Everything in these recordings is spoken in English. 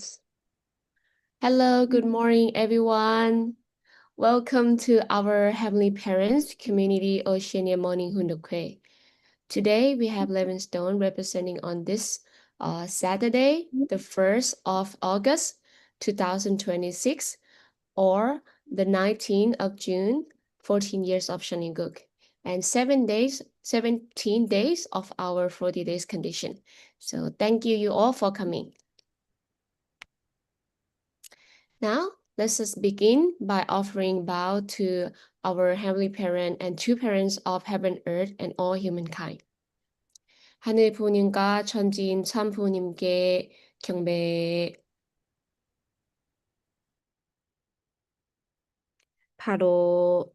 Yes. Hello, good morning, everyone. Welcome to our Heavenly Parents Community Oceania Morning Hundokwe. Today, we have Livingstone representing on this Saturday, the 1st of August, 2026, or the 19th of June, 14 years of Shaniguk, and 17 days of our 40 days condition. So thank you all for coming. Now, let's just begin by offering bow to our Heavenly Parent and two parents of heaven, earth, and all humankind. 하늘 부모님과 천지인 참 부모님께 경배. 바로.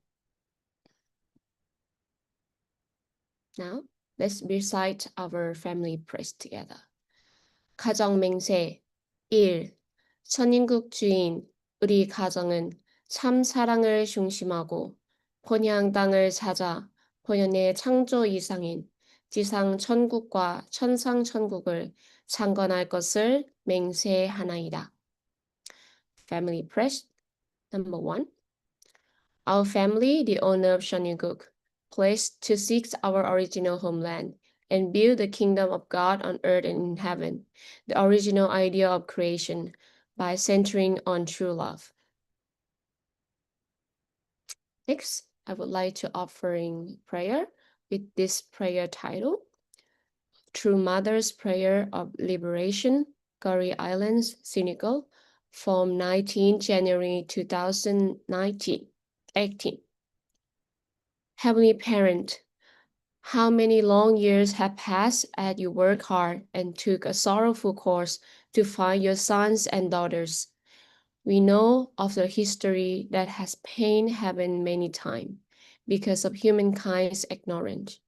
Now, let's recite our family prayers together. 가정 맹세 1. 선인국 주인 우리 가정은 참 사랑을 중심하고 본향 땅을 찾아 본연의 창조 이상인 지상 천국과 천상 천국을 창건할 것을 맹세하나이다. Family prayers number 1. Our family, the owner of Shaniguk, pledged to seek our original homeland and build the kingdom of God on earth and in heaven, the original idea of creation, by centering on true love. Next, I would like to offering prayer with this prayer title, True Mother's Prayer of Liberation, Goree Islands, Senegal, from 19 January 2018. Heavenly Parent, how many long years have passed as you worked hard and took a sorrowful course to find your sons and daughters. We know of the history that has pained heaven many times because of humankind's ignorance.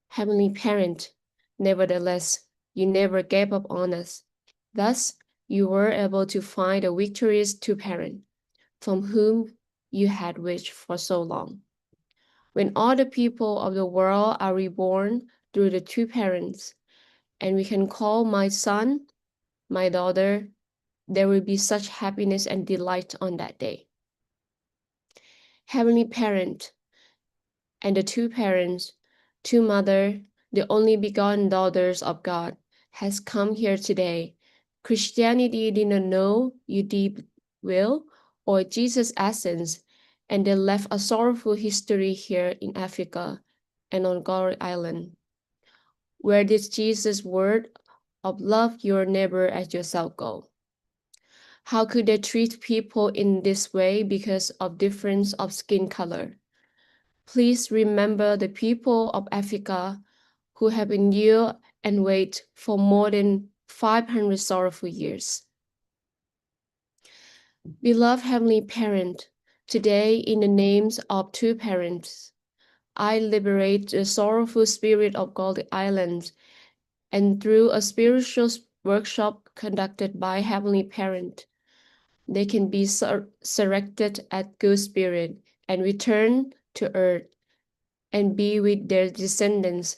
Heavenly Parent, nevertheless, you never gave up on us. Thus, you were able to find a victorious two-parent, from whom you had wished for so long. When all the people of the world are reborn through the two parents, and we can call my son, my daughter, there will be such happiness and delight on that day. Heavenly Parent and the two parents, two mother, the only begotten daughters of God, has come here today. Christianity did not know your deep will or Jesus' essence, and they left a sorrowful history here in Africa and on Goree Island. Where did Jesus' word of love your neighbor as yourself go? How could they treat people in this way because of difference of skin color? Please remember the people of Africa who have endured and waited for more than 500 sorrowful years. Beloved Heavenly Parent, today in the names of two parents, I liberate the sorrowful spirit of Goree Island, and through a spiritual workshop conducted by Heavenly Parent, they can be resurrected at good spirit and return to earth and be with their descendants,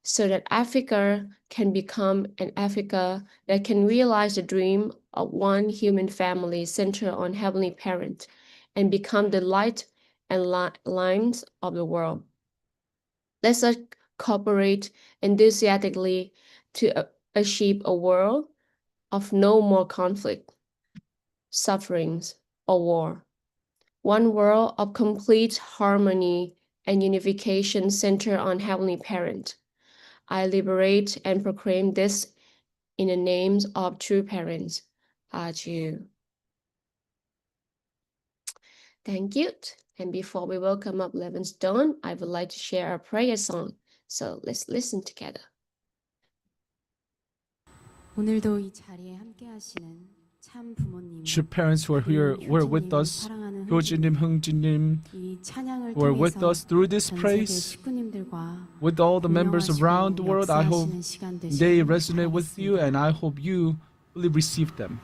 so that Africa can become an Africa that can realize the dream of one human family centered on Heavenly Parent and become the light and lines of the world. Let us cooperate enthusiastically to achieve a world of no more conflict, sufferings, or war. One world of complete harmony and unification centered on Heavenly Parent. I liberate and proclaim this in the names of true parents. Adieu. Thank you. And before we welcome up Livingstone, I would like to share a prayer song. So let's listen together. 오늘도 이 자리에 함께 하시는 참 부모님, Two parents who are here were with us, 효진님, 흥진님, 이 찬양을 who are with 통해서 us through this 전 세계 praise, 식구님들과 with all the members around the world. I hope 역사하시는 시간 they 되시길 resonate with you, and I hope you really receive them.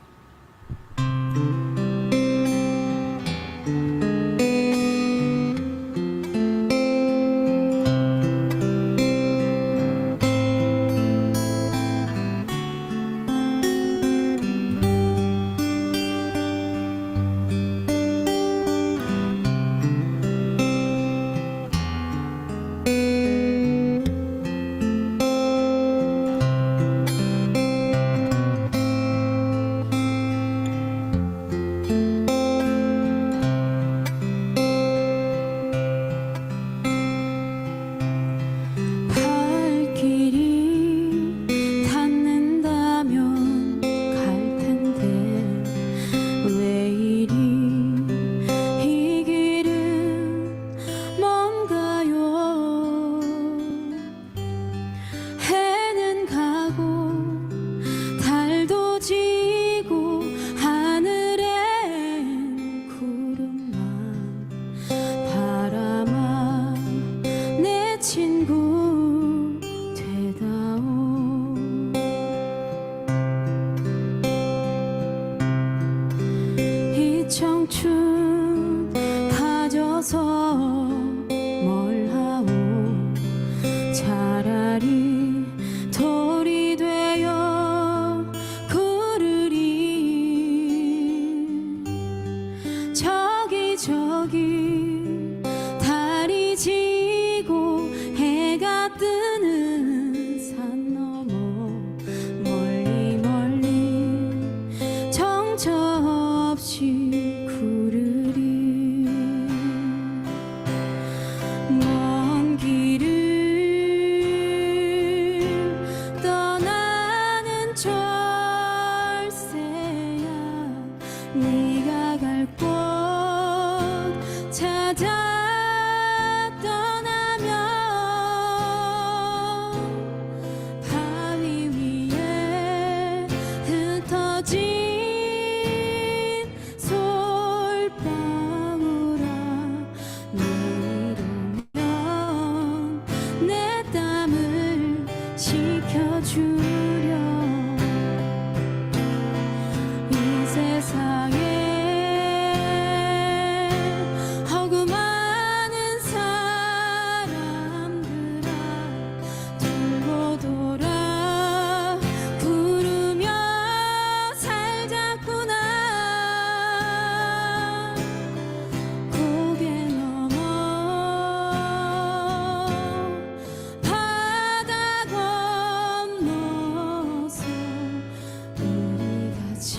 날이 돌이 되어 구르리 저기 달이 지고 해가 뜨는 산 너머 멀리 정처 없이 구르리 먼 길을 떠나는 철새야 네가 갈 곳 찾아 떠나면 바위 위에 흩어진 솔방울아 내일 오면 내 땀을 식혀주려 이 세상에 허구 많은 사람들아 돌고 돌아 구르며 살자꾸나 고개 넘어 바다 건너서 우리 같이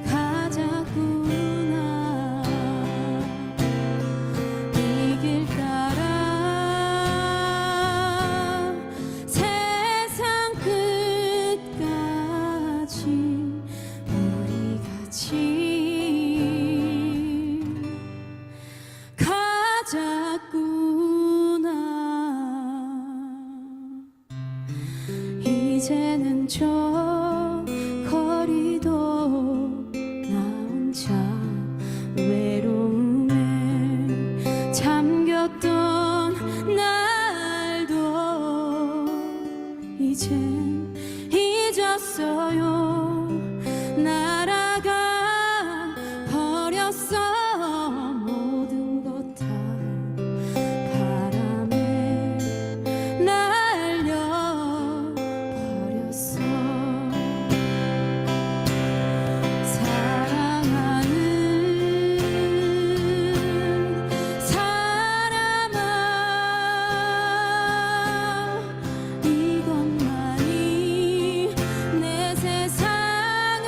가자꾸나 이 길 따라 세상 끝까지 우리 같이 가자꾸나 이제는 저 거리도 나 혼자 외로움에 잠겼던 날도 이젠 잊었어요 날아가 버렸어 모든 것 다 바람에 날려버렸어 사랑하는 사람아 이것만이 내 세상은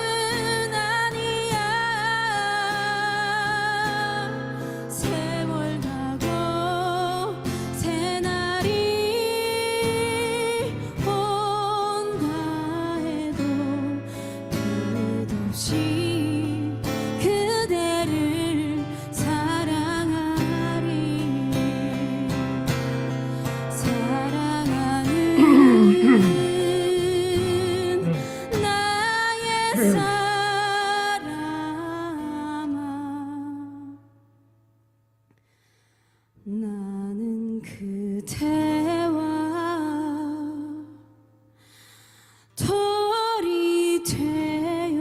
아니야 세월 가고 새날이 온다 해도 끝없이 그대를 사랑하리 사랑하는 나의 사람아 나는 그대와 돌이 되어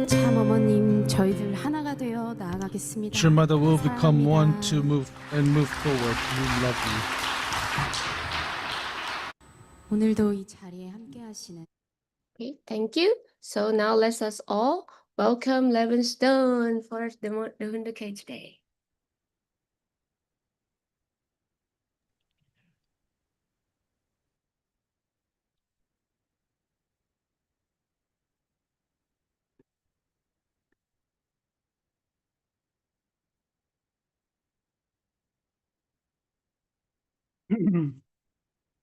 참 어머님 저희들 하나가 되어 나아가겠습니다. Your mother will become one 사랑합니다. to move forward. We love you. 오늘도 이 자리에 함께 하시는 Okay, thank you. So now let us all welcome Levinstone for the Hunde today.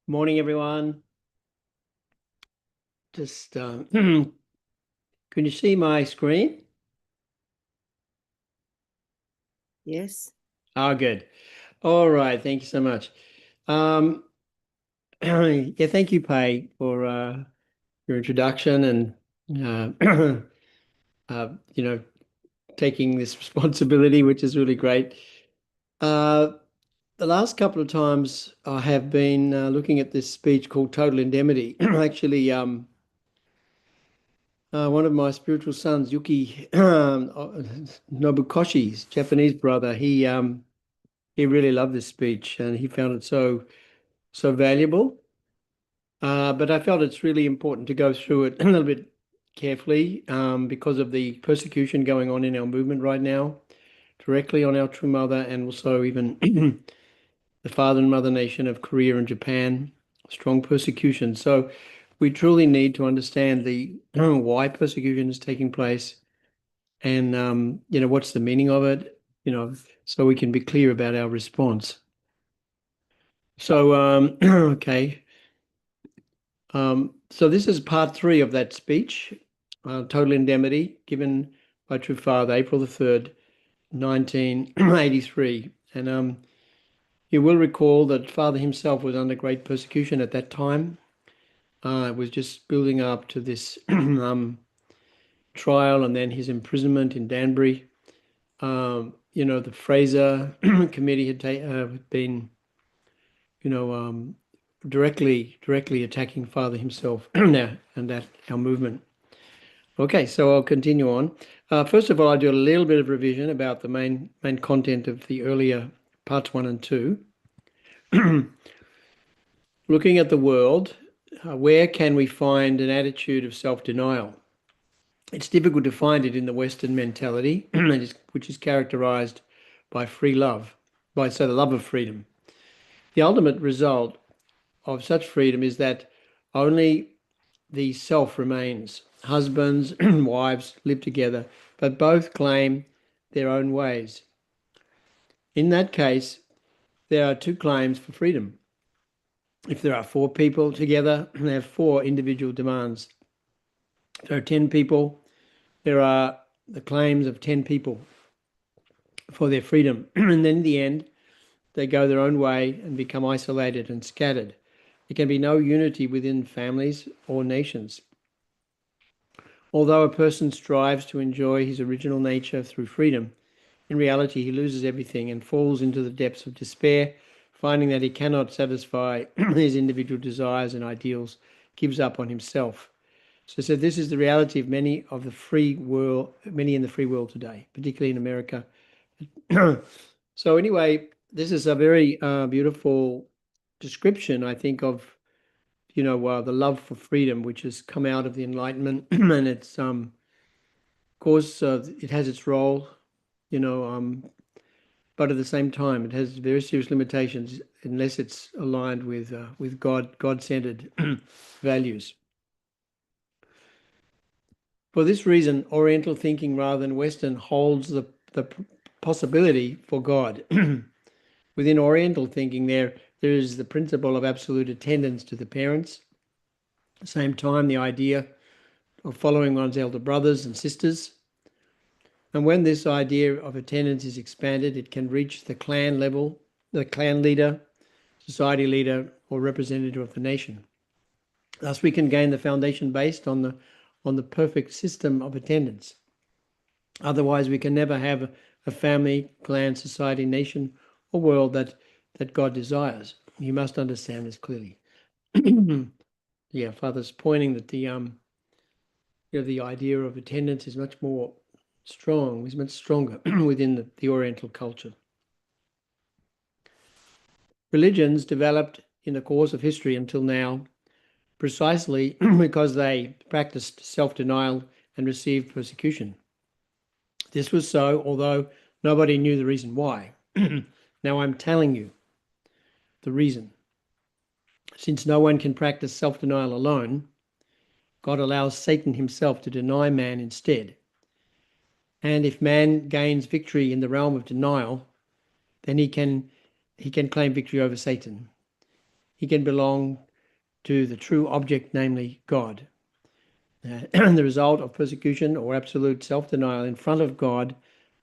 Morning, everyone. Just can you see my screen? Yes. Oh, good. All right. Thank you so much. Yeah, thank you, Pei, for your introduction and taking this responsibility, which is really great. The last couple of times I have been looking at this speech called Total Indemnity. Actually, one of my spiritual sons, Yuki Nobukoshi's Japanese brother, he really loved this speech and he found it so valuable. But I felt it's really important to go through it a little bit carefully because of the persecution going on in our movement right now, directly on our true mother and also even the father and mother nation of Korea and Japan, strong persecution. So we truly need to understand the why persecution is taking place and what's the meaning of it, so we can be clear about our response. So okay. So this is part 3 of that speech, Total Indemnity, given by True Father, April the 3rd, 1983. And you will recall that Father himself was under great persecution at that time. It was just building up to this trial and then his imprisonment in Danbury. The Fraser committee had been, directly attacking Father himself now and that our movement. Okay, so I'll continue on. First of all, I'll do a little bit of revision about the main content of the earlier parts 1 and 2. Looking at the world, where can we find an attitude of self-denial? It's difficult to find it in the Western mentality, which is characterized by free love, the love of freedom. The ultimate result of such freedom is that only the self remains. Husbands and wives live together, but both claim their own ways. In that case, there are 2 claims for freedom. If there are 4 people together, they have 4 individual demands. If there are 10 people, there are the claims of 10 people for their freedom. And then in the end, they go their own way and become isolated and scattered. There can be no unity within families or nations. Although a person strives to enjoy his original nature through freedom, in reality he loses everything and falls into the depths of despair, finding that he cannot satisfy his individual desires and ideals, gives up on himself. So this is the reality of many in the free world today, particularly in America. So anyway, this is a very beautiful description, I think, of the love for freedom, which has come out of the Enlightenment, and it's of course it has its role, but at the same time, it has very serious limitations unless it's aligned with God-centered values. For this reason, Oriental thinking rather than Western holds the possibility for God. Within Oriental thinking, there is the principle of absolute attendance to the parents. At the same time, the idea of following one's elder brothers and sisters. And when this idea of attendance is expanded, it can reach the clan level, the clan leader, society leader, or representative of the nation. Thus, we can gain the foundation based on the perfect system of attendance. Otherwise, we can never have a family, clan, society, nation, or world that God desires. You must understand this clearly. Yeah, Father's pointing that the idea of attendance is much more strong, is much stronger within the Oriental culture. Religions developed in the course of history until now precisely because they practiced self-denial and received persecution. This was so, although nobody knew the reason why. Now I'm telling you the reason. Since no one can practice self-denial alone, God allows Satan himself to deny man instead. And if man gains victory in the realm of denial, then he can claim victory over Satan. he can belong to the true object, namely God. The result of persecution or absolute self-denial in front of God,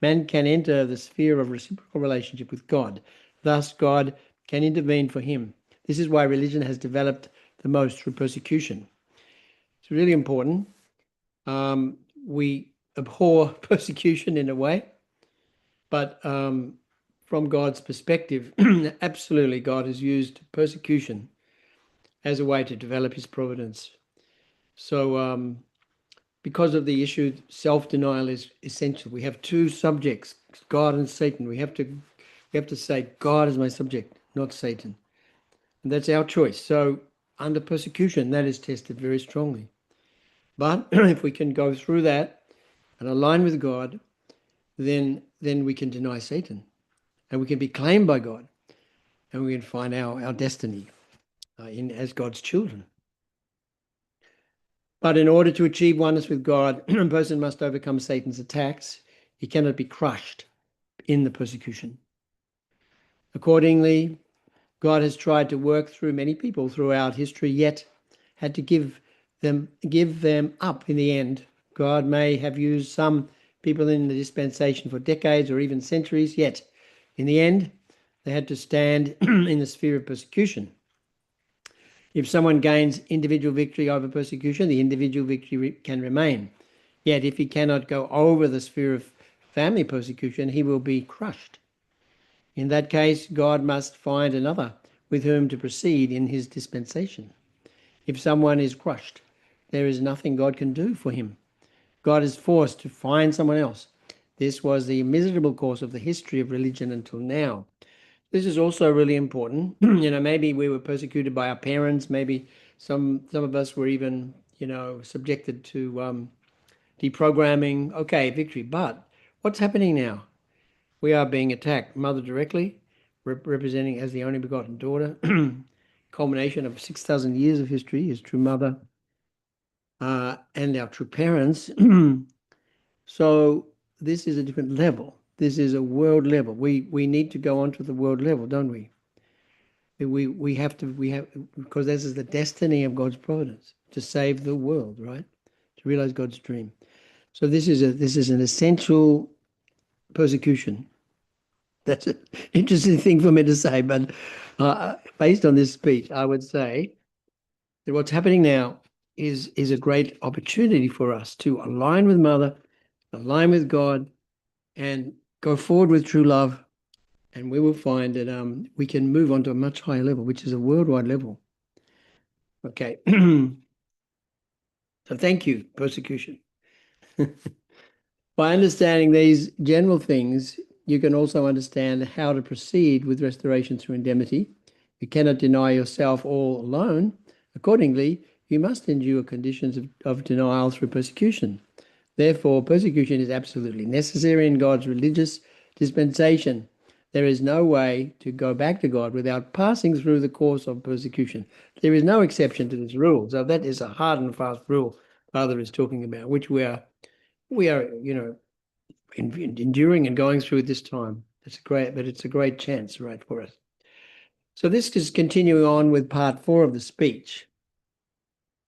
man can enter the sphere of reciprocal relationship with God. Thus, God can intervene for him. This is why religion has developed the most through persecution. It's really important. We abhor persecution in a way, but from God's perspective, absolutely God has used persecution as a way to develop his providence. So because of the issue, self-denial is essential. We have two subjects, God and Satan. We have to say, God is my subject, not Satan. And that's our choice. So under persecution, that is tested very strongly. But if we can go through that and align with God, then we can deny Satan. And we can be claimed by God. And we can find our destiny as God's children. But in order to achieve oneness with God, a person must overcome Satan's attacks. He cannot be crushed in the persecution. Accordingly, God has tried to work through many people throughout history, yet had to give them up in the end. God may have used some people in the dispensation for decades or even centuries, yet in the end, they had to stand in the sphere of persecution. If someone gains individual victory over persecution, the individual victory can remain. Yet if he cannot go over the sphere of family persecution, he will be crushed. In that case, God must find another with whom to proceed in his dispensation. If someone is crushed, there is nothing God can do for him. God is forced to find someone else. This was the miserable course of the history of religion until now. This is also really important. Maybe we were persecuted by our parents. Maybe some of us were even, subjected to deprogramming. Okay, victory. But what's happening now? We are being attacked. Mother directly, representing as the only begotten daughter, culmination of 6,000 years of history, is true mother, and our true parents. So this is a different level. This is a world level. We need to go on to the world level, don't we? We have because this is the destiny of God's providence, to save the world, right? To realize God's dream. So this is an essential persecution. That's an interesting thing for me to say, but based on this speech, I would say that what's happening now is a great opportunity for us to align with Mother, align with God, and go forward with true love. And we will find that we can move on to a much higher level, which is a worldwide level. Okay. So thank you, persecution. By understanding these general things, you can also understand how to proceed with restoration through indemnity. You cannot deny yourself all alone. Accordingly, you must endure conditions of denial through persecution. Therefore, persecution is absolutely necessary in God's religious dispensation. There is no way to go back to God without passing through the course of persecution. There is no exception to this rule. So that is a hard and fast rule Father is talking about, which we are, enduring and going through this time. It's a great chance, right, for us. So this is continuing on with part 4 of the speech.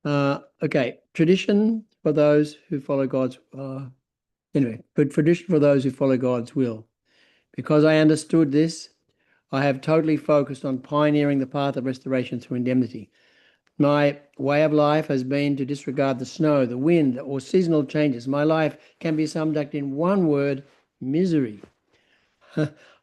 Okay, tradition for those who follow God's tradition for those who follow God's will. Because I understood this, I have totally focused on pioneering the path of restoration through indemnity. My way of life has been to disregard the snow, the wind, or seasonal changes. My life can be summed up in one word: misery.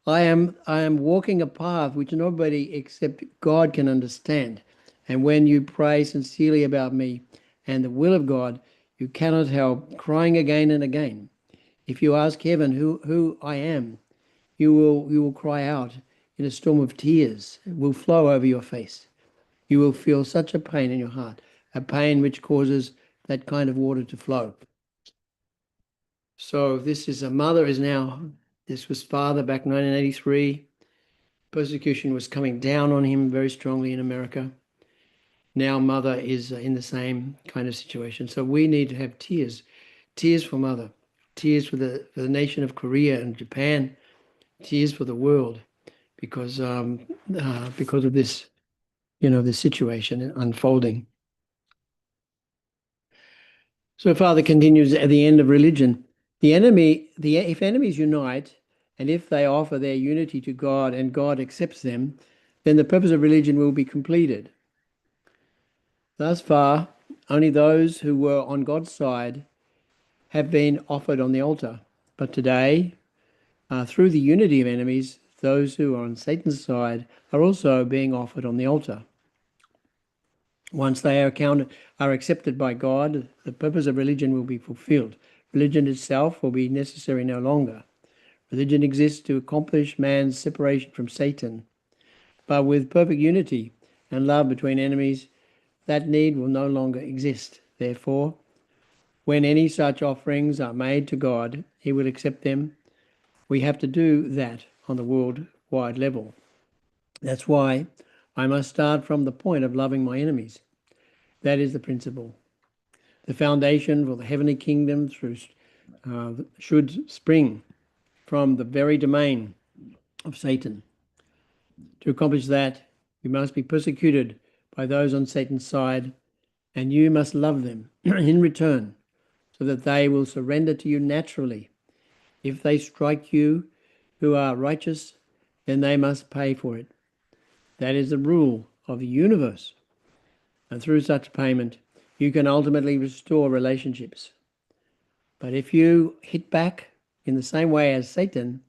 I am walking a path which nobody except God can understand. And when you pray sincerely about me and the will of God, you cannot help crying again and again. If you ask heaven who I am, you will cry out in a storm of tears. It will flow over your face. You will feel such a pain in your heart, a pain which causes that kind of water to flow. So this was father back in 1983. Persecution was coming down on him very strongly in America. Now mother is in the same kind of situation. So we need to have tears for mother, tears for the nation of Korea and Japan, tears for the world, because of this. the situation unfolding. So Father continues at the end of religion, if enemies unite, and if they offer their unity to God and God accepts them, then the purpose of religion will be completed. Thus far, only those who were on God's side have been offered on the altar. But today, through the unity of enemies, those who are on Satan's side are also being offered on the altar. Once they are accepted by God, the purpose of religion will be fulfilled. Religion itself will be necessary no longer. Religion exists to accomplish man's separation from Satan. But with perfect unity and love between enemies, that need will no longer exist. Therefore, when any such offerings are made to God, he will accept them. We have to do that on the worldwide level. That's why I must start from the point of loving my enemies. That is the principle. The foundation for the heavenly kingdom should spring from the very domain of Satan. To accomplish that, you must be persecuted by those on Satan's side, and you must love them in return, so that they will surrender to you naturally. If they strike you who are righteous, then they must pay for it. That is the rule of the universe. And through such payment, you can ultimately restore relationships. But if you hit back in the same way as Satan,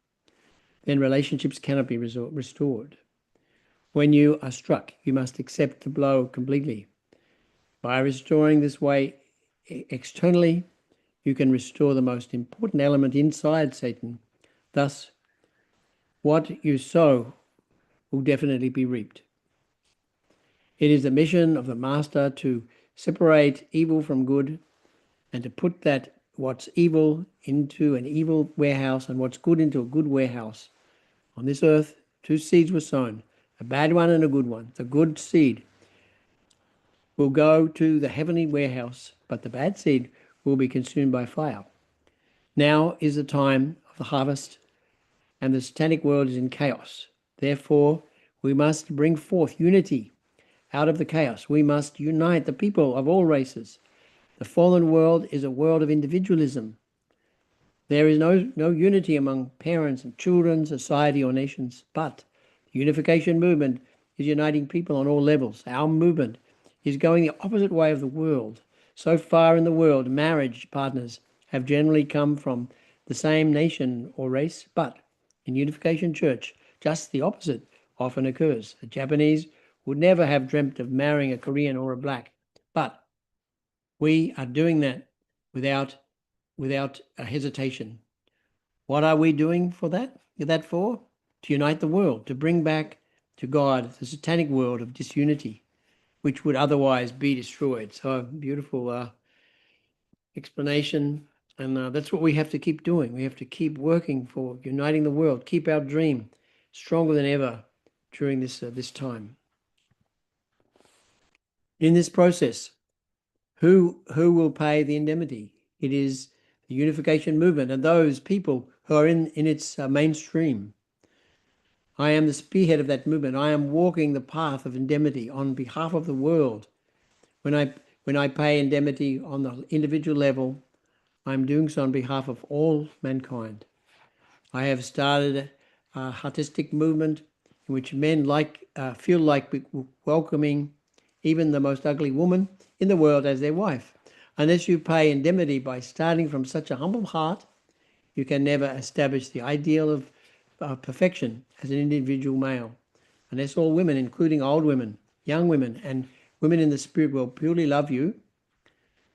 then relationships cannot be restored. When you are struck, you must accept the blow completely. By restoring this way externally, you can restore the most important element inside Satan. Thus, what you sow will definitely be reaped. It is the mission of the Master to separate evil from good and to put that what's evil into an evil warehouse and what's good into a good warehouse. On this earth, two seeds were sown, a bad one and a good one. The good seed will go to the heavenly warehouse, but the bad seed will be consumed by fire. Now is the time of the harvest, and the satanic world is in chaos. Therefore, we must bring forth unity out of the chaos. We must unite the people of all races. The fallen world is a world of individualism. There is no unity among parents and children, society, or nations. But the unification movement is uniting people on all levels. Our movement is going the opposite way of the world. So far in the world, marriage partners have generally come from the same nation or race, but in Unification Church, just the opposite often occurs. A Japanese would never have dreamt of marrying a Korean or a black, but we are doing that without a hesitation. What are we doing for that? To unite the world, to bring back to God the satanic world of disunity, which would otherwise be destroyed. So beautiful explanation. And that's what we have to keep doing. We have to keep working for uniting the world, keep our dream stronger than ever during this time. In this process, who will pay the indemnity? It is the unification movement and those people who are in its mainstream. I am the spearhead of that movement. I am walking the path of indemnity on behalf of the world. When I pay indemnity on the individual level, I'm doing so on behalf of all mankind. I have started a artistic movement in which men feel like welcoming even the most ugly woman in the world as their wife. Unless you pay indemnity by starting from such a humble heart, you can never establish the ideal of perfection as an individual male. Unless all women, including old women, young women, and women in the spirit world purely love you,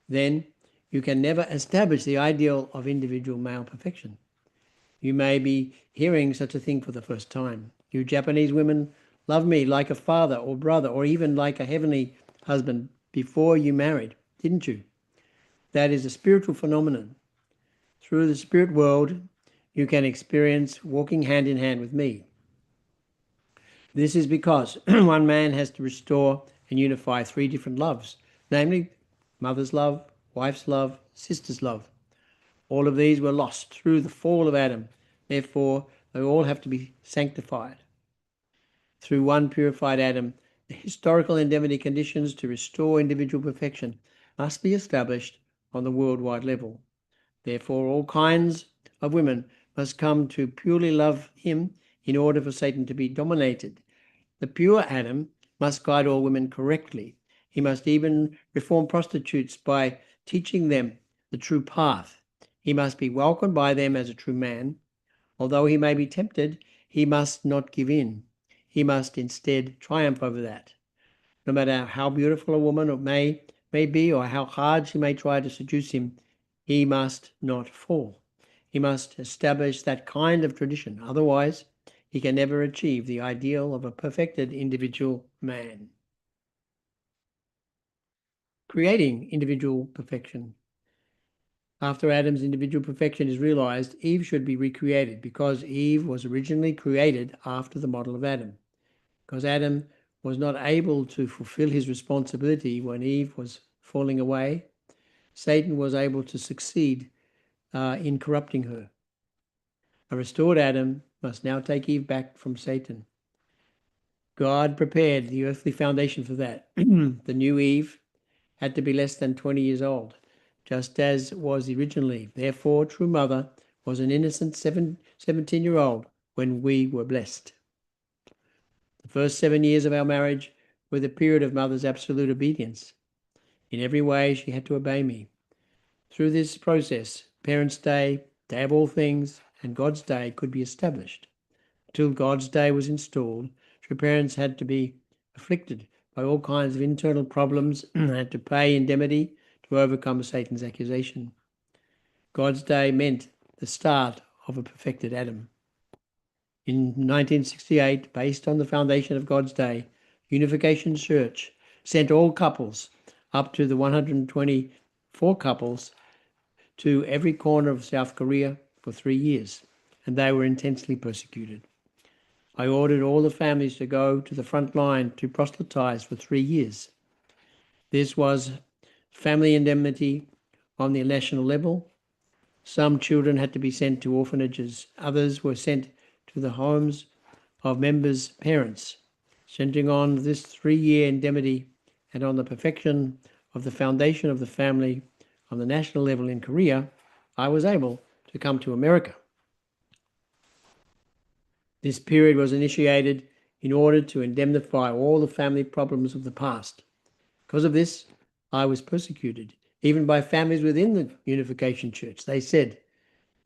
then you can never establish the ideal of individual male perfection. You may be hearing such a thing for the first time. You Japanese women love me like a father or brother or even like a heavenly husband before you married, didn't you? That is a spiritual phenomenon. Through the spirit world, you can experience walking hand in hand with me. This is because one man has to restore and unify three different loves, namely mother's love, wife's love, sister's love. All of these were lost through the fall of Adam. Therefore, they all have to be sanctified. Through one purified Adam, The historical indemnity conditions to restore individual perfection must be established on the worldwide level. Therefore, all kinds of women must come to purely love him in order for Satan to be dominated. The pure Adam must guide all women correctly. He must even reform prostitutes by teaching them the true path. He must be welcomed by them as a true man. Although he may be tempted, he must not give in. He must instead triumph over that. No matter how beautiful a woman may be or how hard she may try to seduce him, he must not fall. He must establish that kind of tradition. Otherwise, he can never achieve the ideal of a perfected individual man. Creating individual perfection. After Adam's individual perfection is realized, Eve should be recreated because Eve was originally created after the model of Adam. Because Adam was not able to fulfill his responsibility when Eve was falling away, Satan was able to succeed in corrupting her. A restored Adam must now take Eve back from Satan. God prepared the earthly foundation for that. The new Eve had to be less than 20 years old, just as was originally. Therefore, true mother was an innocent 17-year-old when we were blessed. The first 7 years of our marriage were the period of mother's absolute obedience. In every way, she had to obey me. Through this process, Parents' Day, Day of All Things, and God's Day could be established. Until God's Day was installed, true parents had to be afflicted by all kinds of internal problems and had to pay indemnity to overcome Satan's accusation. God's Day meant the start of a perfected Adam. In 1968, based on the foundation of God's Day, Unification Church sent all couples, up to the 124 couples, to every corner of South Korea for 3 years, and they were intensely persecuted. I ordered all the families to go to the front line to proselytize for 3 years. This was family indemnity on the national level. Some children had to be sent to orphanages. Others were sent to the homes of members' parents. Centering on this 3-year indemnity and on the perfection of the foundation of the family on the national level in Korea, I was able to come to America. This period was initiated in order to indemnify all the family problems of the past. Because of this, I was persecuted, even by families within the Unification Church. They said,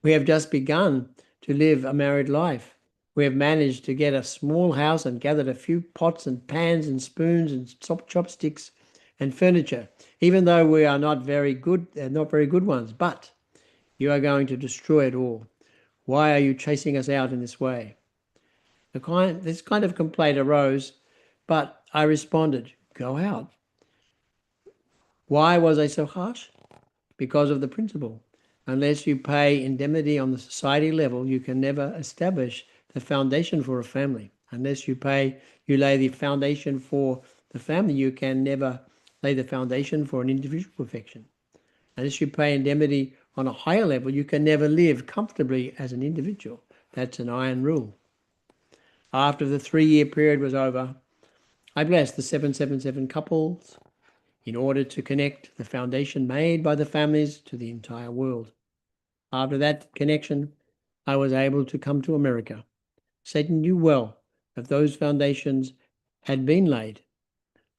"We have just begun to live a married life. We have managed to get a small house and gathered a few pots and pans and spoons and chopsticks and furniture, even though we are not very good ones. But you are going to destroy it all. Why are you chasing us out in this way?" This kind of complaint arose, but I responded, "Go out." Why was I so harsh? Because of the principle. Unless you pay indemnity on the society level, you can never establish the foundation for a family. Unless you lay the foundation for the family, you can never lay the foundation for an individual perfection. Unless you pay indemnity on a higher level, you can never live comfortably as an individual. That's an iron rule. After the 3-year period was over, I blessed the 777 couples in order to connect the foundation made by the families to the entire world. After that connection, I was able to come to America. Satan knew well that those foundations had been laid.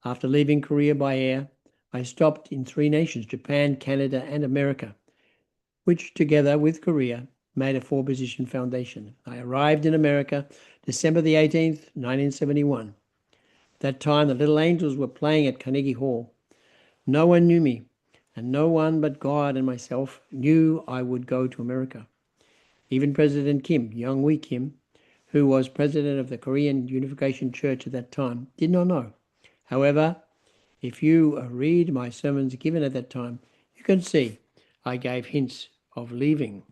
After leaving Korea by air, I stopped in 3 nations, Japan, Canada, and America, which together with Korea made a 4-position foundation. I arrived in America December the 18th, 1971. At that time, the Little Angels were playing at Carnegie Hall. No one knew me, and no one but God and myself knew I would go to America. Even President Kim, Young-Wee Kim, who was president of the Korean Unification Church at that time, did not know. However, if you read my sermons given at that time, you can see I gave hints of leaving.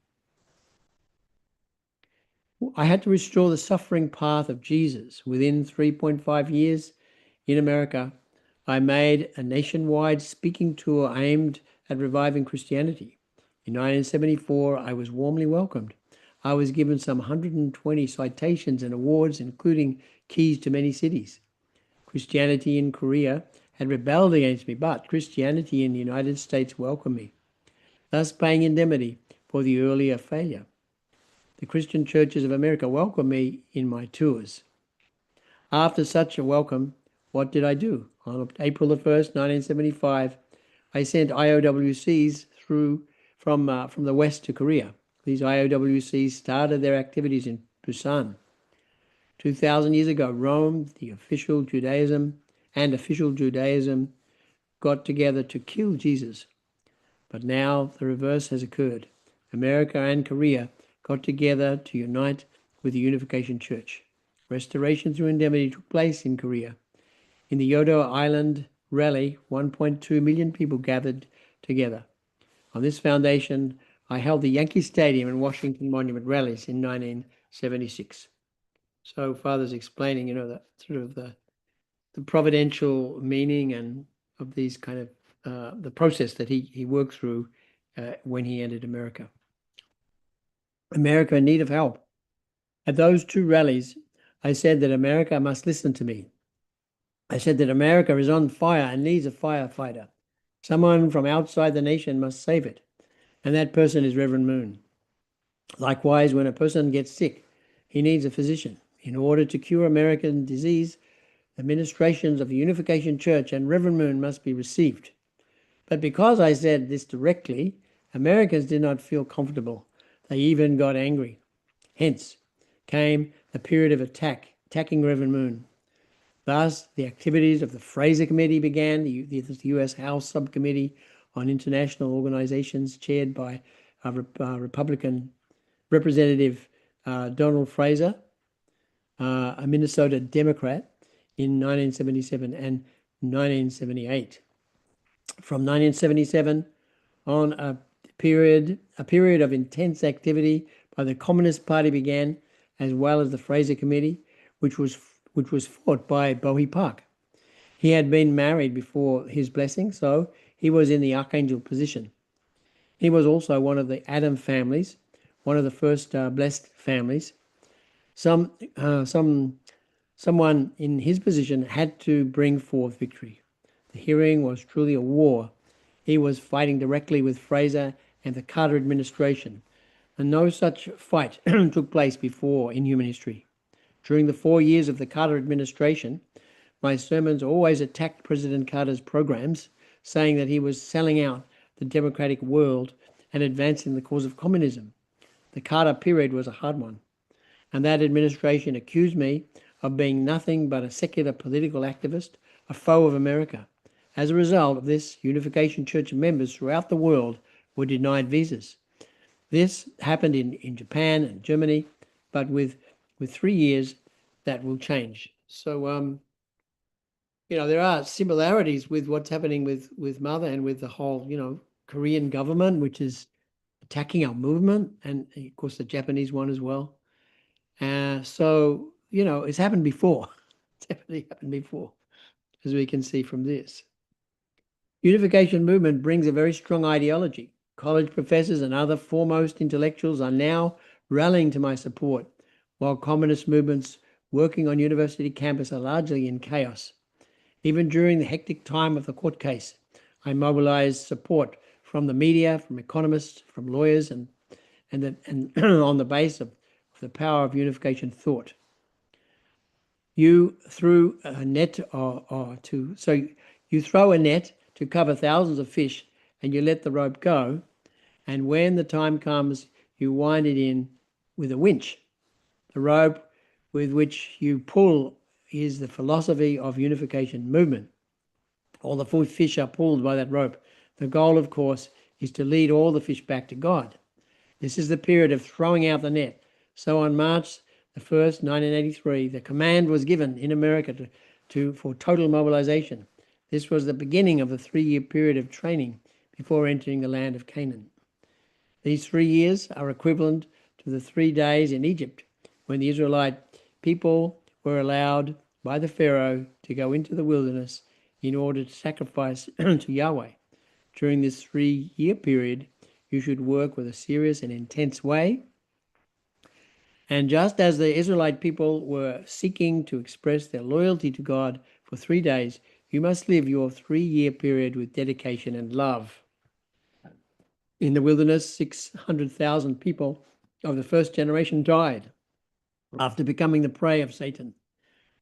I had to restore the suffering path of Jesus. Within 3.5 years in America, I made a nationwide speaking tour aimed at reviving Christianity. In 1974, I was warmly welcomed. I was given some 120 citations and awards, including keys to many cities. Christianity in Korea had rebelled against me, but Christianity in the United States welcomed me, thus paying indemnity for the earlier failure. The Christian churches of America welcomed me in my tours. After such a welcome, what did I do? On April the 1st, 1975, I sent IOWCs from the west to Korea. These IOWCs started their activities in Busan. 2,000 years ago, Rome, the official Judaism got together to kill Jesus. But now the reverse has occurred. America and Korea got together to unite with the Unification Church. Restoration through indemnity took place in Korea. In the Yodo Island rally, 1.2 million people gathered together. On this foundation, I held the Yankee Stadium and Washington Monument rallies in 1976. So Father's explaining, that sort of the providential meaning and of these kind of the process that he worked through when he entered America. America in need of help. At those two rallies, I said that America must listen to me. I said that America is on fire and needs a firefighter. Someone from outside the nation must save it. And that person is Reverend Moon. Likewise, when a person gets sick, he needs a physician. In order to cure American disease, the ministrations of the Unification Church and Reverend Moon must be received. But because I said this directly, Americans did not feel comfortable. They even got angry. Hence came the period of attacking Reverend Moon. Thus, the activities of the Fraser Committee began, the U.S. House Subcommittee on International Organizations, chaired by Republican Representative Donald Fraser, a Minnesota Democrat, in 1977 and 1978. From 1977 on, a period of intense activity by the Communist Party began, as well as the Fraser Committee, which was fought by Bowie Park. He had been married before his blessing, so he was in the archangel position. He was also one of the Adam families, one of the first blessed families. Someone in his position had to bring forth victory. The hearing was truly a war. He was fighting directly with Fraser and the Carter administration, and no such fight took place before in human history. During the 4 years of the Carter administration, my sermons always attacked President Carter's programs, saying that he was selling out the democratic world and advancing the cause of communism. The Carter period was a hard one, and that administration accused me of being nothing but a secular political activist, a foe of America. As a result of this, Unification Church members throughout the world were denied visas. This happened in Japan and Germany, but with 3 years, that will change. So, there are similarities with what's happening with Mother and with the whole, Korean government, which is attacking our movement, and of course the Japanese one as well. So, it's happened before. It's definitely happened before, as we can see from this. Unification movement brings a very strong ideology. College professors and other foremost intellectuals are now rallying to my support, while communist movements working on university campus are largely in chaos. Even during the hectic time of the court case, I mobilized support from the media, from economists, from lawyers, and on the base of the power of unification thought. You threw a net you throw a net to cover thousands of fish, and you let the rope go, and when the time comes, you wind it in with a winch. The rope with which you pull is the philosophy of unification movement. All the fish are pulled by that rope. The goal, of course, is to lead all the fish back to God. This is the period of throwing out the net. So on March the 1st, 1983, the command was given in America for total mobilization. This was the beginning of a 3-year period of training before entering the land of Canaan. These 3 years are equivalent to the 3 days in Egypt when the Israelite people were allowed by the Pharaoh to go into the wilderness in order to sacrifice to Yahweh. During this 3-year period, you should work with a serious and intense way. And just as the Israelite people were seeking to express their loyalty to God for 3 days, you must live your 3-year period with dedication and love. In the wilderness, 600,000 people of the first generation died after becoming the prey of Satan.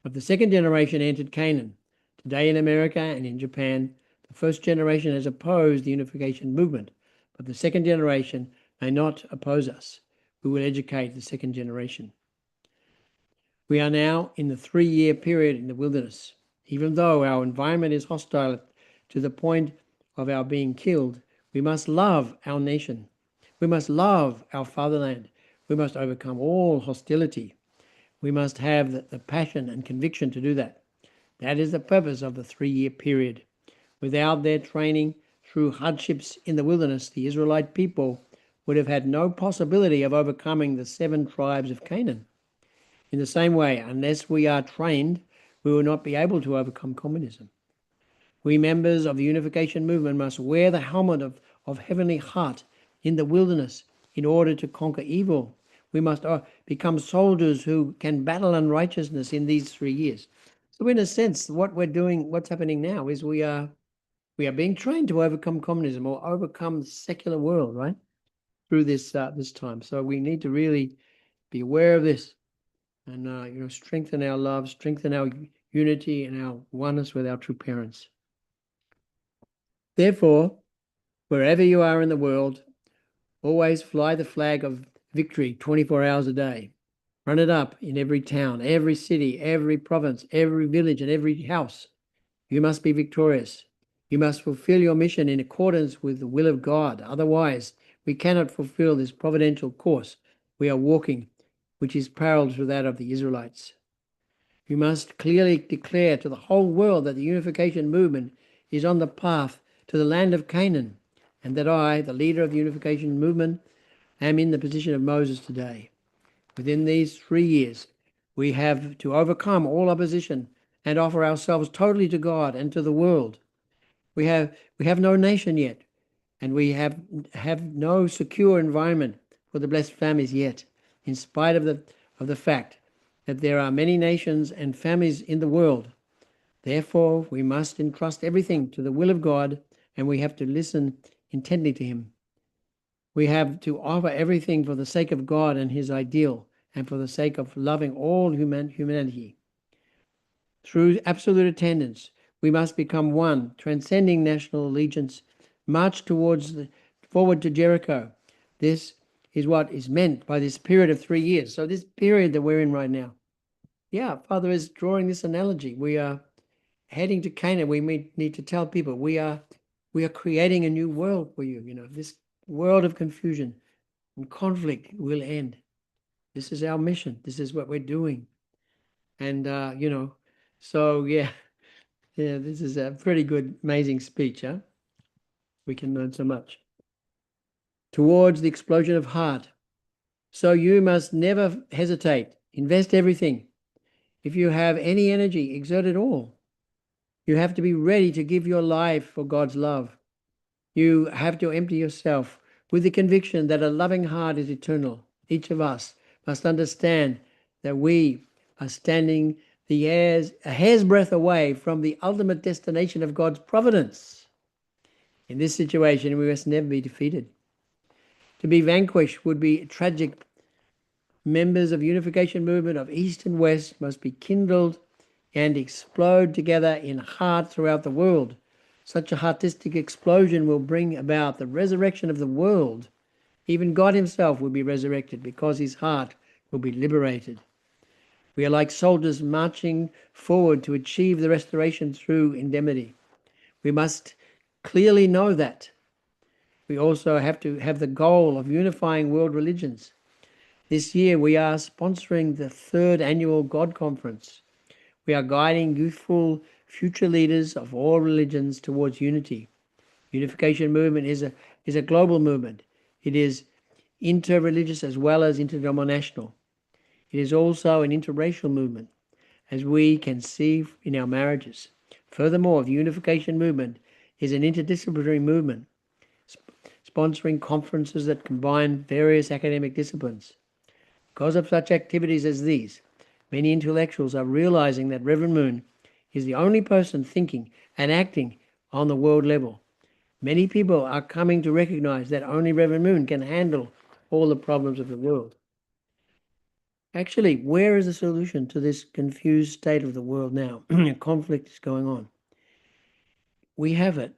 But the second generation entered Canaan. Today in America and in Japan, the first generation has opposed the unification movement, but the second generation may not oppose us. We will educate the second generation. We are now in the 3-year period in the wilderness. Even though our environment is hostile to the point of our being killed, we must love our nation. We must love our fatherland. We must overcome all hostility. We must have the passion and conviction to do that. That is the purpose of the 3-year period. Without their training through hardships in the wilderness, the Israelite people would have had no possibility of overcoming the 7 tribes of Canaan. In the same way, unless we are trained, we will not be able to overcome communism. We members of the unification movement must wear the helmet of heavenly heart in the wilderness in order to conquer evil. We must become soldiers who can battle unrighteousness in these 3 years. So in a sense, what we're doing, what's happening now is we are being trained to overcome communism or overcome the secular world, right? Through this time. So we need to really be aware of this and strengthen our love, strengthen our unity and our oneness with our true parents. Therefore, wherever you are in the world, always fly the flag of victory 24 hours a day. Run it up in every town, every city, every province, every village, and every house. You must be victorious. You must fulfill your mission in accordance with the will of God. Otherwise, we cannot fulfill this providential course we are walking, which is parallel to that of the Israelites. You must clearly declare to the whole world that the unification movement is on the path to the land of Canaan, and that I, the leader of the unification movement, am in the position of Moses today. Within these 3 years, we have to overcome all opposition and offer ourselves totally to God and to the world. We have no nation yet, and we have no secure environment for the blessed families yet, in spite of the fact that there are many nations and families in the world. Therefore, we must entrust everything to the will of God, and we have to listen intently to Him. We have to offer everything for the sake of God and His ideal, and for the sake of loving all humanity. Through absolute attendance, we must become one, transcending national allegiance, march forward to Jericho. This is what is meant by this period of 3 years. So this period that we're in right now, Father is drawing this analogy. We are heading to Canaan. We need to tell people we are creating a new world for you. This world of confusion and conflict will end. This is our mission. This is what we're doing. And, this is a pretty good, amazing speech, huh? We can learn so much. Towards the explosion of heart. So you must never hesitate. Invest everything. If you have any energy, exert it all. You have to be ready to give your life for God's love. You have to empty yourself with the conviction that a loving heart is eternal. Each of us must understand that we are standing a hair's breadth away from the ultimate destination of God's providence. In this situation, we must never be defeated. To be vanquished would be tragic. Members of unification movement of East and West must be kindled and explode together in heart throughout the world. Such a heartistic explosion will bring about the resurrection of the world. Even God Himself will be resurrected because His heart will be liberated. We are like soldiers marching forward to achieve the restoration through indemnity. We must clearly know that. We also have to have the goal of unifying world religions. This year we are sponsoring the 3rd annual God Conference. We are guiding youthful future leaders of all religions towards unity. Unification movement is a global movement. It is interreligious as well as interdenominational. It is also an interracial movement, as we can see in our marriages. Furthermore, the unification movement is an interdisciplinary movement, sponsoring conferences that combine various academic disciplines. Because of such activities as these, many intellectuals are realizing that Reverend Moon is the only person thinking and acting on the world level. Many people are coming to recognize that only Reverend Moon can handle all the problems of the world. Actually, where is the solution to this confused state of the world now? Conflict is going on. We have it,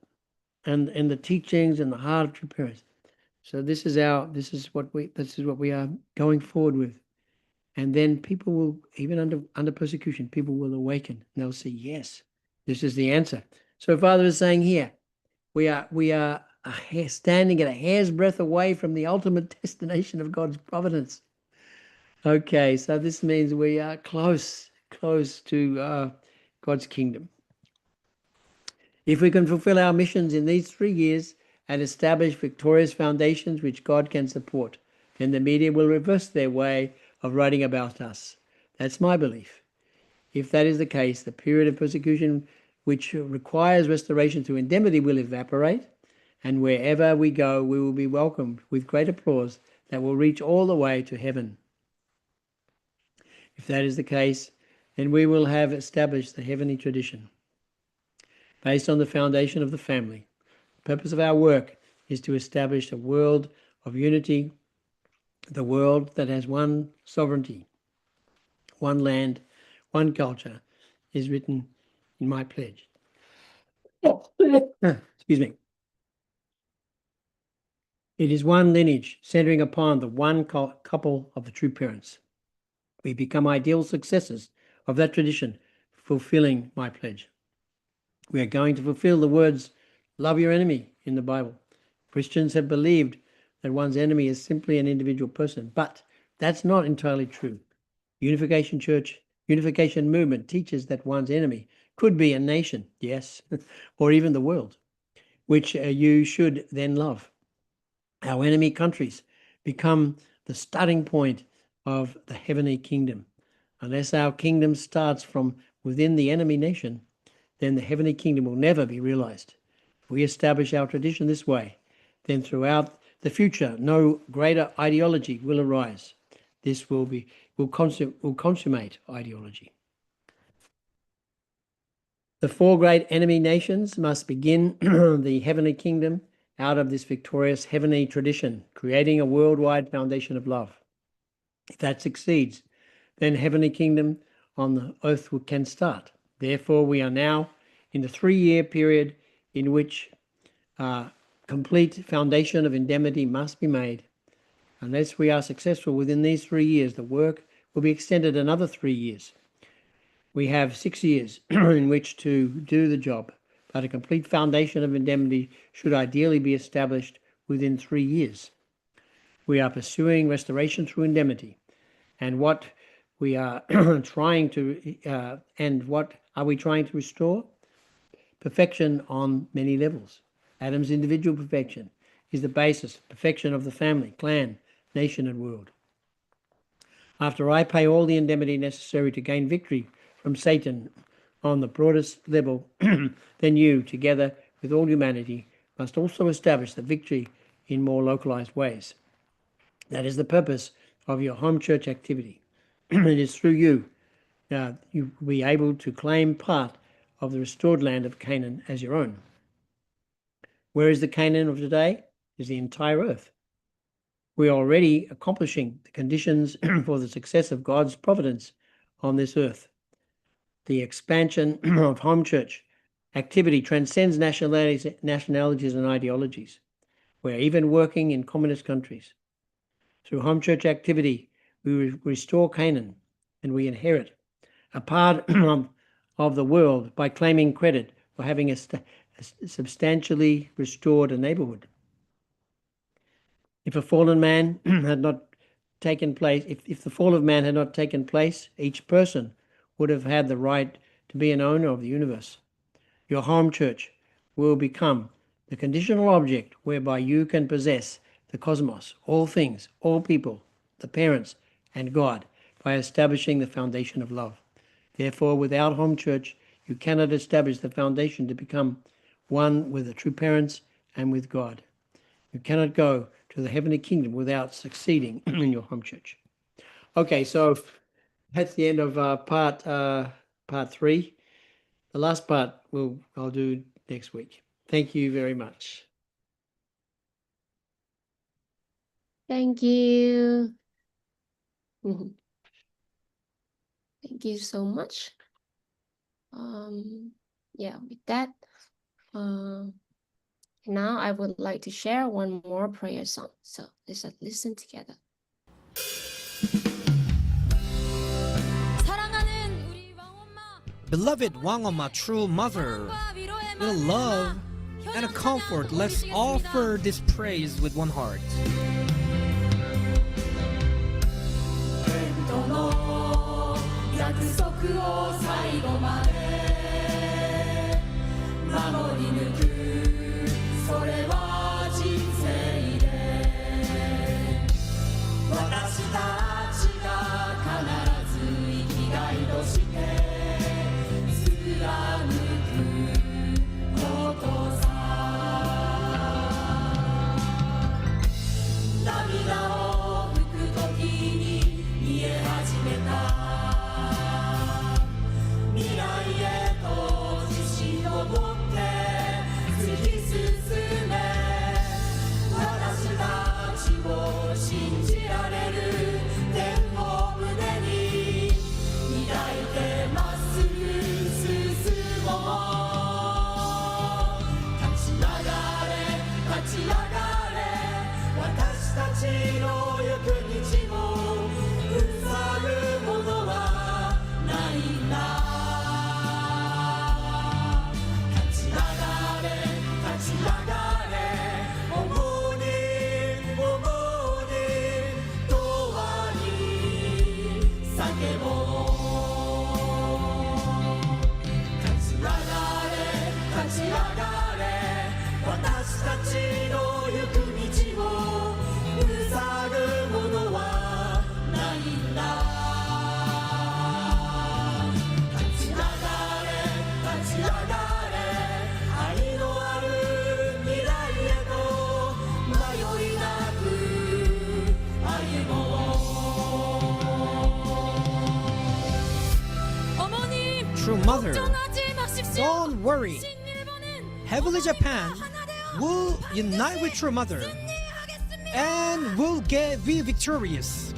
and the teachings and the heart of true parents. So this is what we are going forward with. And then people will, even under persecution, people will awaken and they'll say, yes, this is the answer. So Father is saying here, we are standing at a hair's breadth away from the ultimate destination of God's providence. Okay, so this means we are close to God's kingdom. If we can fulfill our missions in these 3 years and establish victorious foundations which God can support, then the media will reverse their way of writing about us. That's my belief. If that is the case, the period of persecution which requires restoration through indemnity will evaporate, and wherever we go, we will be welcomed with great applause that will reach all the way to heaven. If that is the case, then we will have established the heavenly tradition based on the foundation of the family. The purpose of our work is to establish a world of unity, the world that has one sovereignty, one land, one culture, is written in my pledge. Excuse me. It is one lineage centering upon the one couple of the true parents. We become ideal successors of that tradition, fulfilling my pledge. We are going to fulfill the words, love your enemy, in the Bible. Christians have believed that one's enemy is simply an individual person, but that's not entirely true. Unification movement teaches that one's enemy could be a nation, yes, or even the world, which you should then love. Our enemy countries become the starting point of the heavenly kingdom. Unless our kingdom starts from within the enemy nation, then the heavenly kingdom will never be realized. If we establish our tradition this way, then throughout the future, no greater ideology will arise. This will consummate ideology. The 4 great enemy nations must begin the heavenly kingdom out of this victorious heavenly tradition, creating a worldwide foundation of love. If that succeeds, then heavenly kingdom on the earth can start. Therefore, we are now in the 3-year period in which complete foundation of indemnity must be made. Unless we are successful within these 3 years, the work will be extended another 3 years. We have 6 years in which to do the job, but a complete foundation of indemnity should ideally be established within 3 years. We are pursuing restoration through indemnity, and what we are trying to what are we trying to restore? Perfection on many levels. Adam's individual perfection is the basis, perfection of the family, clan, nation, and world. After I pay all the indemnity necessary to gain victory from Satan on the broadest level, then you, together with all humanity, must also establish the victory in more localized ways. That is the purpose of your home church activity. It is through you you will be able to claim part of the restored land of Canaan as your own. Where is the Canaan of today? Is the entire earth. We are already accomplishing the conditions for the success of God's providence on this earth. The expansion of home church activity transcends nationalities and ideologies. We're even working in communist countries. Through home church activity, we restore Canaan and we inherit a part of the world by claiming credit for having a substantially restored a neighborhood. If a fallen man had not taken place, if the fall of man had not taken place, each person would have had the right to be an owner of the universe. Your home church will become the conditional object whereby you can possess the cosmos, all things, all people, the parents, and God, by establishing the foundation of love. Therefore, without home church, you cannot establish the foundation to become one with the true parents and with God. You cannot go to the heavenly kingdom without succeeding in your home church. Okay, so that's the end of part 3. The last part I'll do next week. Thank you very much. Thank you. Mhm. Thank you so much. Yeah, with that, now I would like to share one more prayer song. So let's listen together. Beloved Wangoma, true mother, with a love and a comfort, let's offer this praise with one heart. True mother, don't worry. Heavenly Japan will unite with True Mother and will be victorious.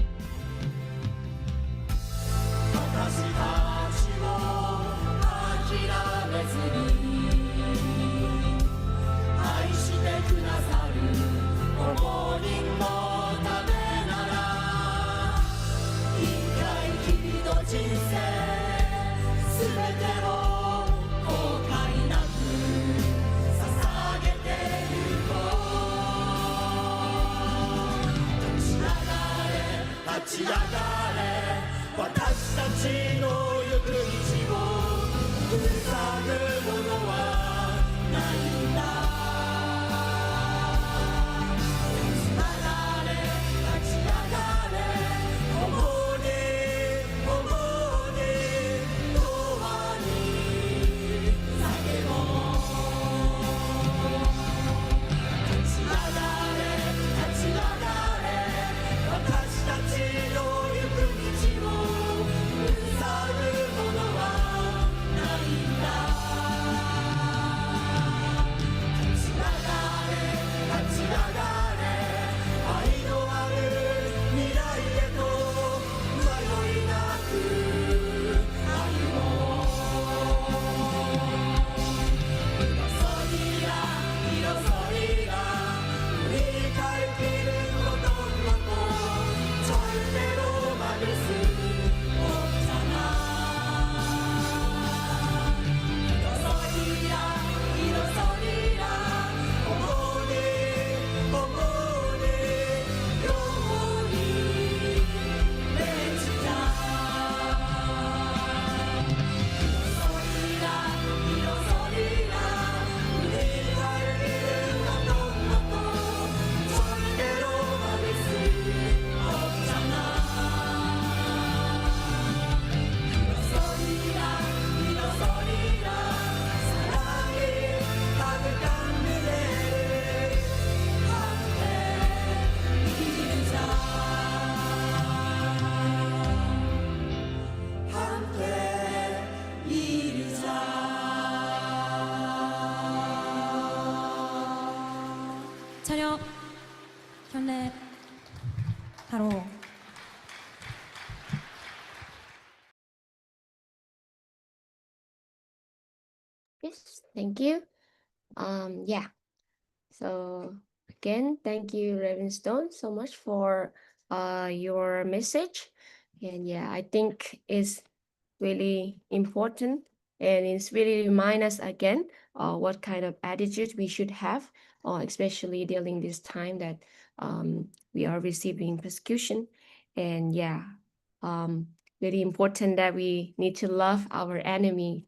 차렷 현례 바로 Yes, thank you. Yeah. So again, thank you, Ravenstone, so much for your message. And yeah, I think it's really important, and it's really remind us again what kind of attitude we should have, especially during this time that we are receiving persecution. And yeah, very important that we need to love our enemy.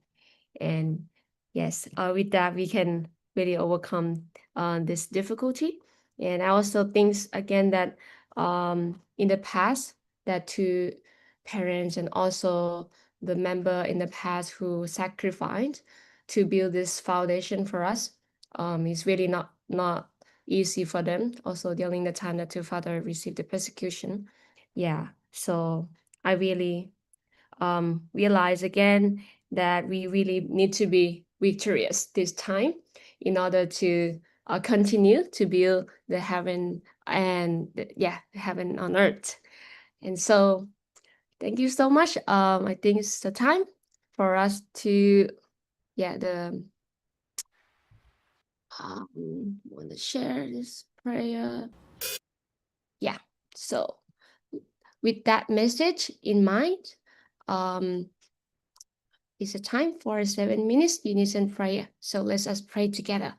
And yes, with that we can really overcome this difficulty. And I also think again that in the past, that two parents and also the member in the past who sacrificed to build this foundation for us, is really not easy for them. Also during the time that two father received the persecution. Yeah, so I really realize again that we really need to be victorious this time in order to continue to build the heaven and the heaven on earth. And so thank you so much. I think it's the time for us to the want to share this prayer. Yeah. So with that message in mind, it's a time for 7 minutes unison prayer. So let's us pray together.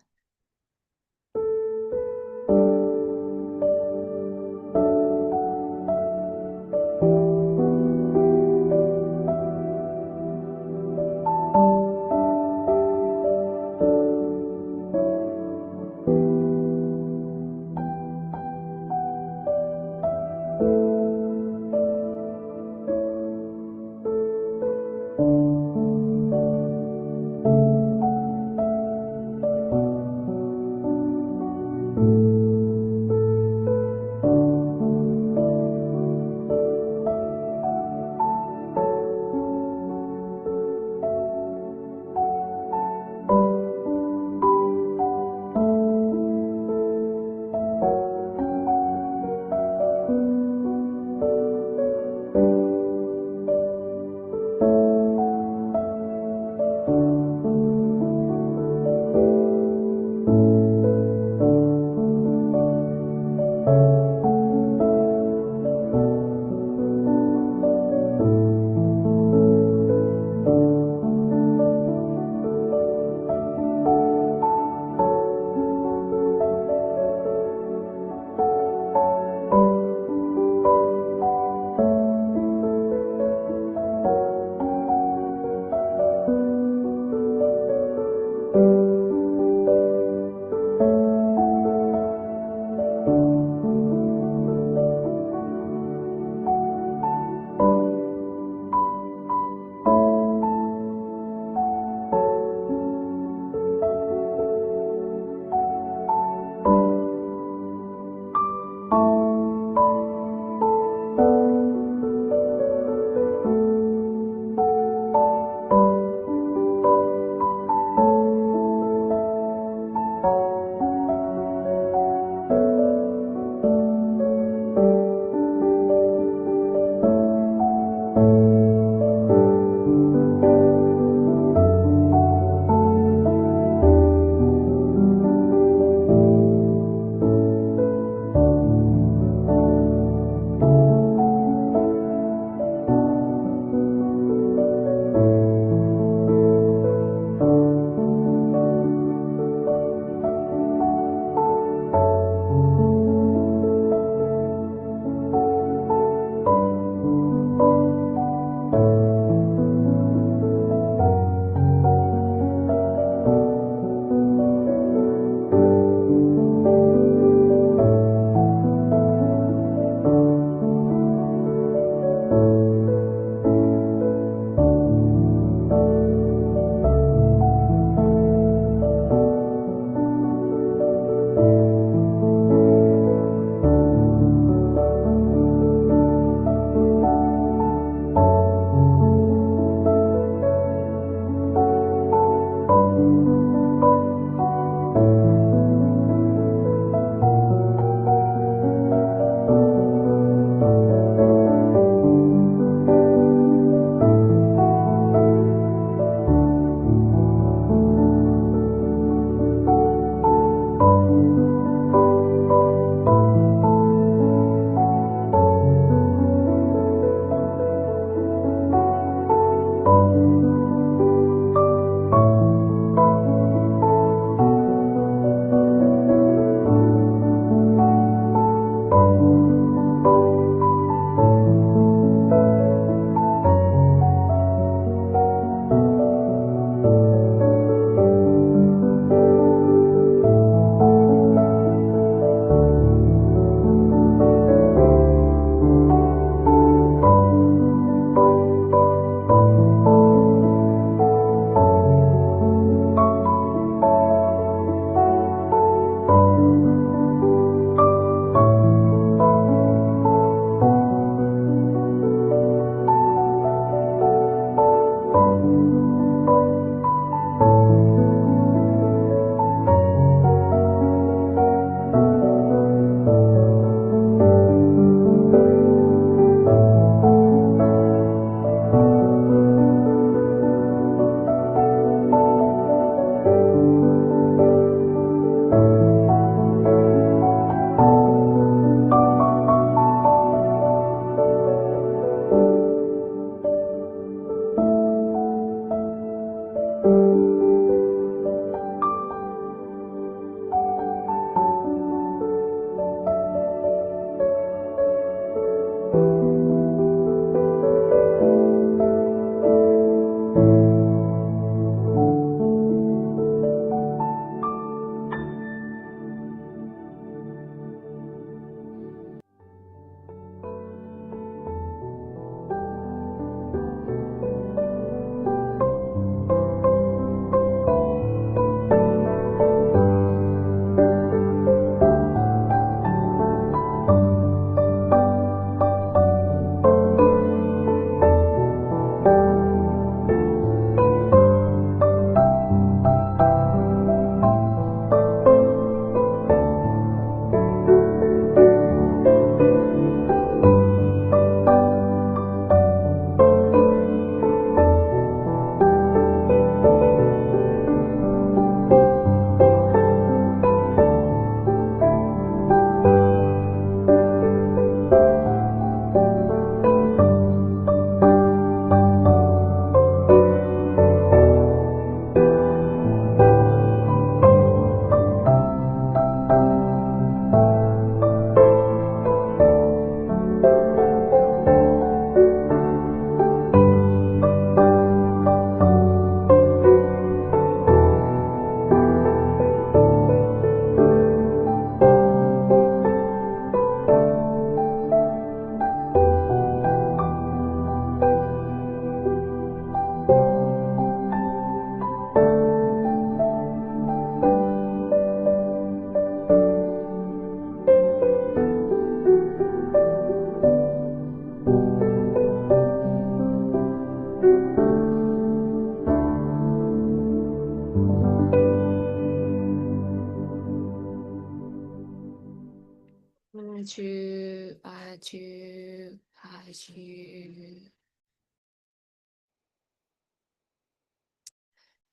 아주.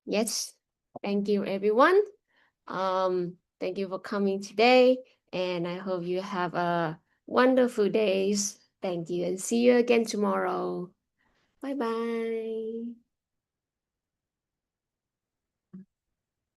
Yes, thank you everyone. Thank you for coming today, and I hope you have a wonderful days. Thank you, and see you again tomorrow. Bye bye.